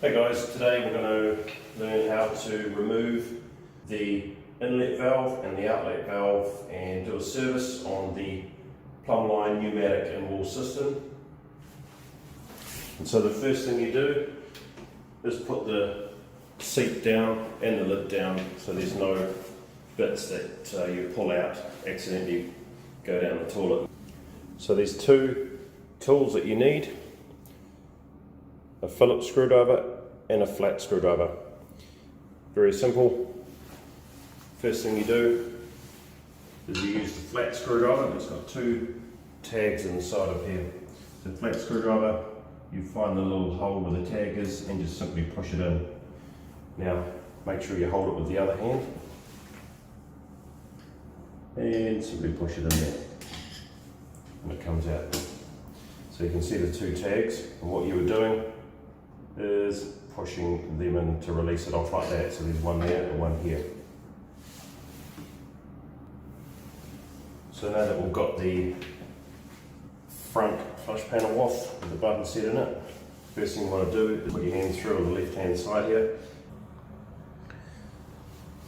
Hey guys, today we're going to learn how to remove the inlet valve and the outlet valve and do a service on the plumb line pneumatic and wall cistern. And so the first thing you do is put the seat down and the lid down so there's no bits that you pull out accidentally go down the toilet. So there's two tools that you need: a Phillips screwdriver and a flat screwdriver. Very simple. First thing you do is you use the flat screwdriver. It's got two tags inside of here. So flat screwdriver, you find the little hole where the tag is and just simply push it in. Now make sure you hold it with the other hand and simply push it in there and it comes out. So you can see the two tags, and what you were doing is pushing them in to release it off like that. So there's one there and one here. So now that we've got the front flush panel off with the button set in it, first thing you want to do is put your hand through on the left hand side here.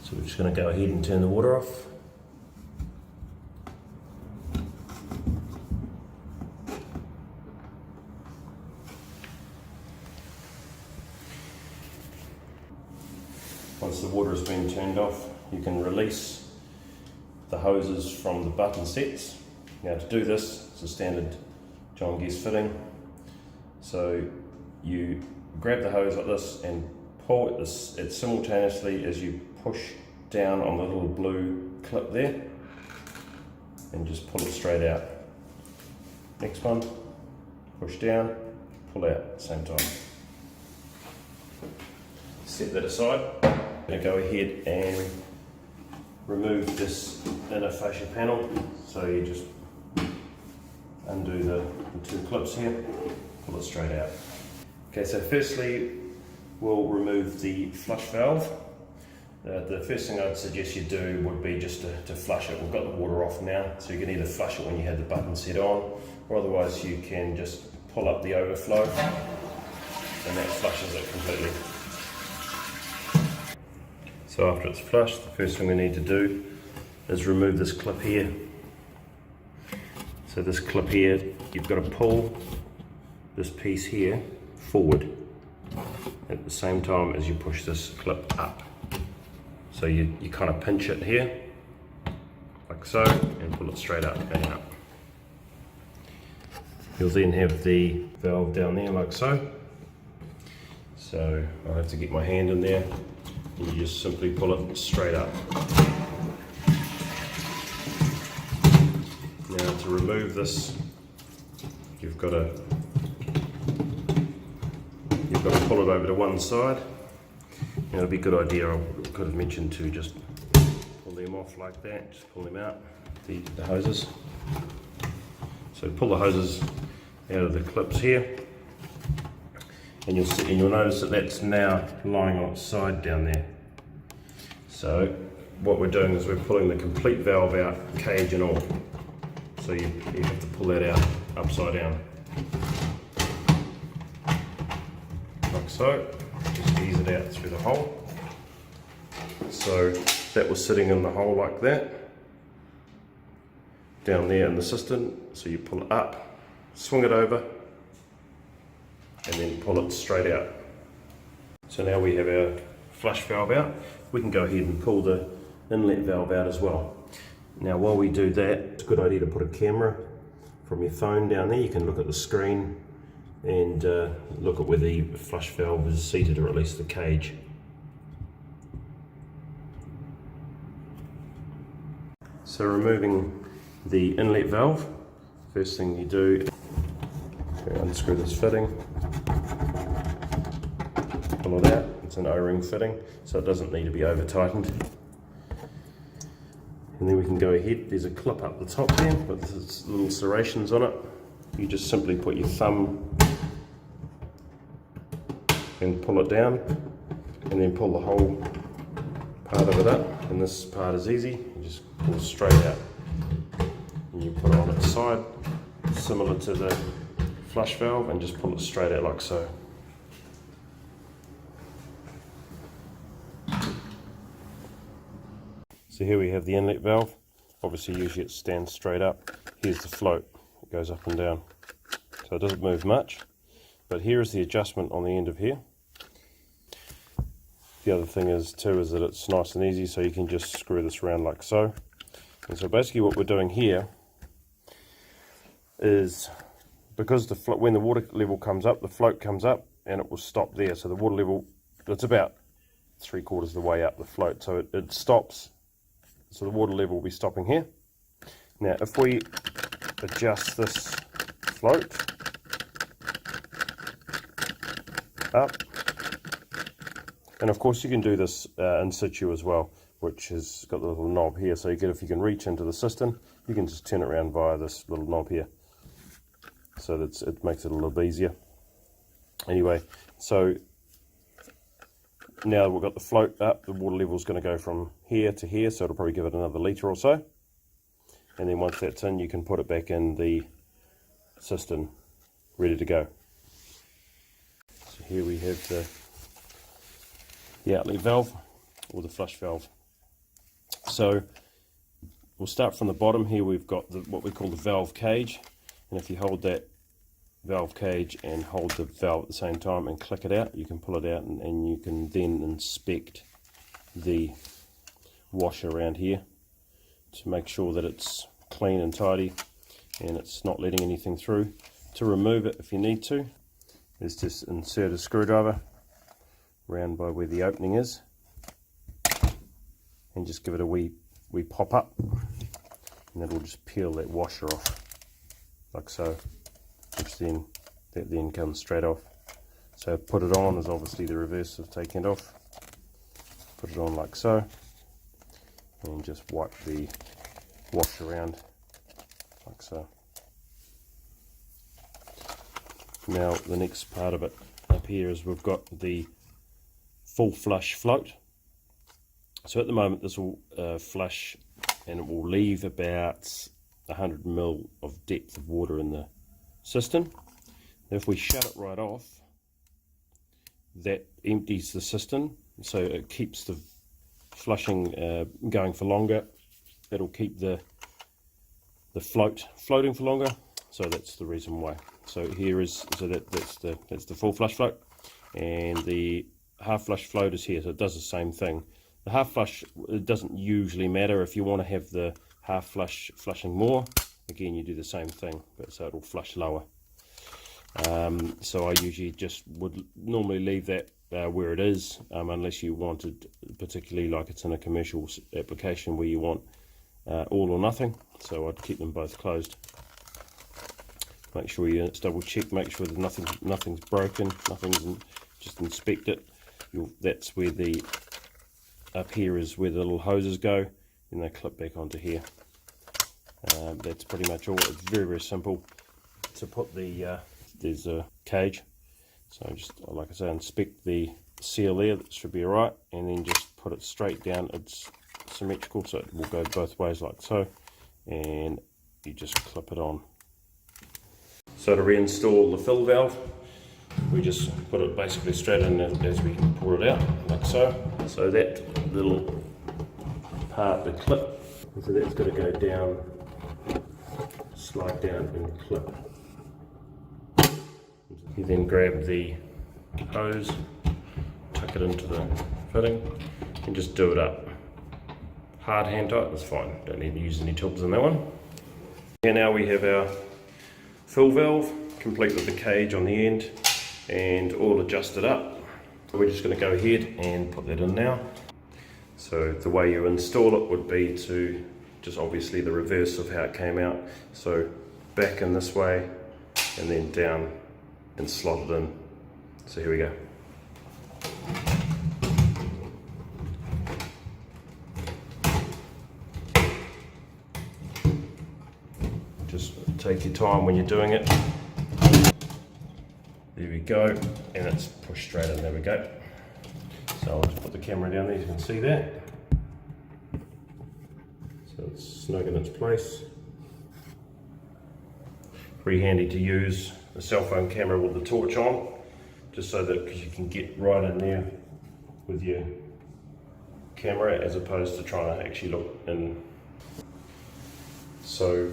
So we're just going to go ahead and turn the water off. Once the water has been turned off, you can release the hoses from the button sets. Now to do this, it's a standard John Guest fitting. So you grab the hose like this and pull it simultaneously as you push down on the little blue clip there, and just pull it straight out. Next one, push down, pull out at the same time. Set that aside. I'm going to go ahead and remove this inner fascia panel. So you just undo the two clips here, pull it straight out. Okay, so firstly we'll remove the flush valve. The first thing I'd suggest you do would be just to flush it. We've got the water off now, so you can either flush it when you have the button set on, or otherwise you can just pull up the overflow and that flushes it completely. So after it's flushed, the first thing we need to do is remove this clip here. So this clip here, you've got to pull this piece here forward at the same time as you push this clip up. So you kind of pinch it here, like so, and pull it straight up and out. You'll then have the valve down there like so. So I'll have to get my hand in there. You just simply pull it straight up. Now to remove this, you've got to pull it over to one side. Now it'd be a good idea, I could have mentioned, to just pull them off like that, just pull them out, the hoses. So pull the hoses out of the clips here. And you'll notice that that's now lying on its side down there. So what we're doing is we're pulling the complete valve out, cage and all. So you have to pull that out upside down. Like so, just ease it out through the hole. So that was sitting in the hole like that, down there in the cistern. So you pull it up, swing it over, and then pull it straight out. So now we have our flush valve out. We can go ahead and pull the inlet valve out as well. Now while we do that, it's a good idea to put a camera from your phone down there. You can look at the screen and look at where the flush valve is seated to release the cage. So removing the inlet valve, first thing you do, unscrew this fitting, pull it out. It's an O-ring fitting, so it doesn't need to be over tightened. And then we can go ahead, there's a clip up the top there with this little serrations on it. You just simply put your thumb and pull it down, and then pull the whole part of it up, and this part is easy. You just pull straight out and you put it on its side, similar to the flush valve, and just pull it straight out like so. So here we have the inlet valve. Obviously usually it stands straight up. Here's the float, it goes up and down. So it doesn't move much, but here is the adjustment on the end of here. The other thing is too is that it's nice and easy, so you can just screw this around like so. And so basically what we're doing here is, because when the water level comes up, the float comes up and it will stop there. So the water level, it's about 3/4 of the way up the float, so it stops. So the water level will be stopping here. Now if we adjust this float up, and of course you can do this in situ as well, which has got the little knob here, so if you can reach into the cistern, you can just turn it around via this little knob here, so that it makes it a little bit easier. Anyway, so now we've got the float up, the water level is going to go from here to here, so it'll probably give it another litre or so. And then once that's in, you can put it back in the cistern, ready to go. So here we have the outlet valve, or the flush valve. So we'll start from the bottom. Here we've got what we call the valve cage, and if you hold that valve cage and hold the valve at the same time and click it out, you can pull it out, and you can then inspect the washer around here to make sure that it's clean and tidy and it's not letting anything through. To remove it, if you need to, is just insert a screwdriver round by where the opening is and just give it a wee pop up, and that will just peel that washer off like so, which then comes straight off. So put it on is obviously the reverse of taking it off. Put it on like so, and just wipe the wash around like so. Now the next part of it up here is we've got the full flush float. So at the moment this will flush, and it will leave about 100 ml of depth of water in the cistern. If we shut it right off, that empties the cistern, so it keeps the flushing going for longer. It'll keep the float floating for longer, so that's the reason why. So here is, so that's the full flush float, and the half flush float is here, so it does the same thing. The half flush, it doesn't usually matter. If you want to have the half flush flushing more, again you do the same thing, but so it'll flush lower. So I usually just would normally leave that where it is, unless you wanted, particularly like it's in a commercial application where you want all or nothing. So I'd keep them both closed. Make sure you double check, make sure that nothing's broken, just inspect it. That's where up here is where the little hoses go, and they clip back onto here. That's pretty much all. It's very, very simple to put there's a cage, so just like I say, inspect the seal there, that should be alright, and then just put it straight down. It's symmetrical, so it will go both ways like so, and you just clip it on. So to reinstall the fill valve, we just put it basically straight in as we pull it out, like so. So that little part, the clip, so that's got to go down, slide down and clip. You then grab the hose, tuck it into the fitting, and just do it up. Hard hand tight, that's fine, don't need to use any tools in that one. Here now we have our fill valve, complete with the cage on the end and all adjusted up. We're just going to go ahead and put that in now. So the way you install it would be to just obviously the reverse of how it came out. So back in this way and then down and slot it in. So here we go. Just take your time when you're doing it. There we go, and it's pushed straight in, there we go. So I'll just put the camera down there, you can see that. So it's snug in its place. Pretty handy to use a cell phone camera with the torch on, just so that, because you can get right in there with your camera as opposed to trying to actually look in. So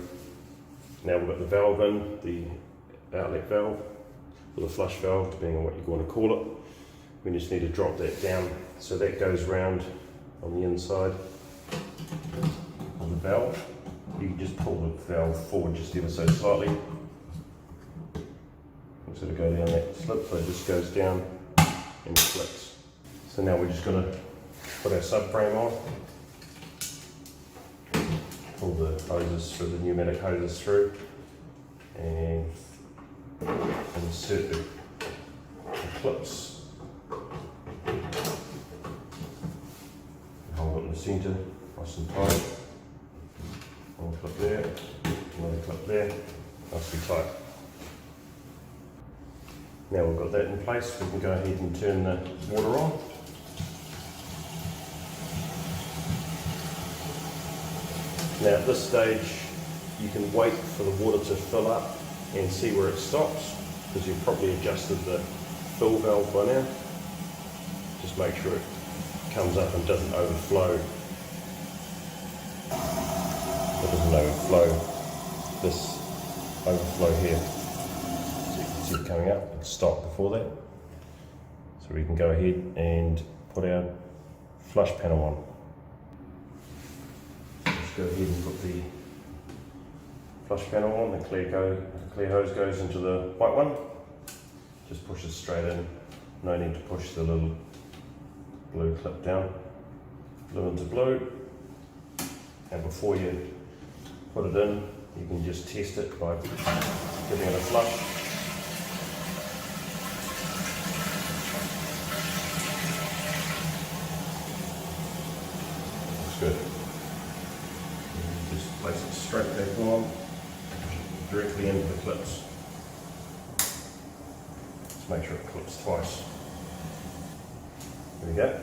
now we've got the valve in, the outlet valve, or the flush valve, depending on what you're going to call it. We just need to drop that down so that goes round on the inside of the valve. You can just pull the valve forward just ever so slightly. Sort of go down that slip, so it just goes down and flicks. So now we're just going to put our subframe on. Pull the hoses through, the pneumatic hoses through, and insert the clips. Hold it in the centre, nice and tight. One clip there, another clip there, nicely tight. Now we've got that in place, we can go ahead and turn the water on. Now at this stage, you can wait for the water to fill up and see where it stops, because you've probably adjusted the fill valve by now. Just make sure it comes up and doesn't overflow. It doesn't overflow, this overflow here. So you can see it coming up and stop before that. So we can go ahead and put our flush panel on. Go ahead and put the flush panel on, the clear hose goes into the white one. Just push it straight in, no need to push the little blue clip down. Blue into blue, and before you put it in, you can just test it by giving it a flush. Looks good. Just place it straight back on, directly into the clips. Just make sure it clips twice. There we go.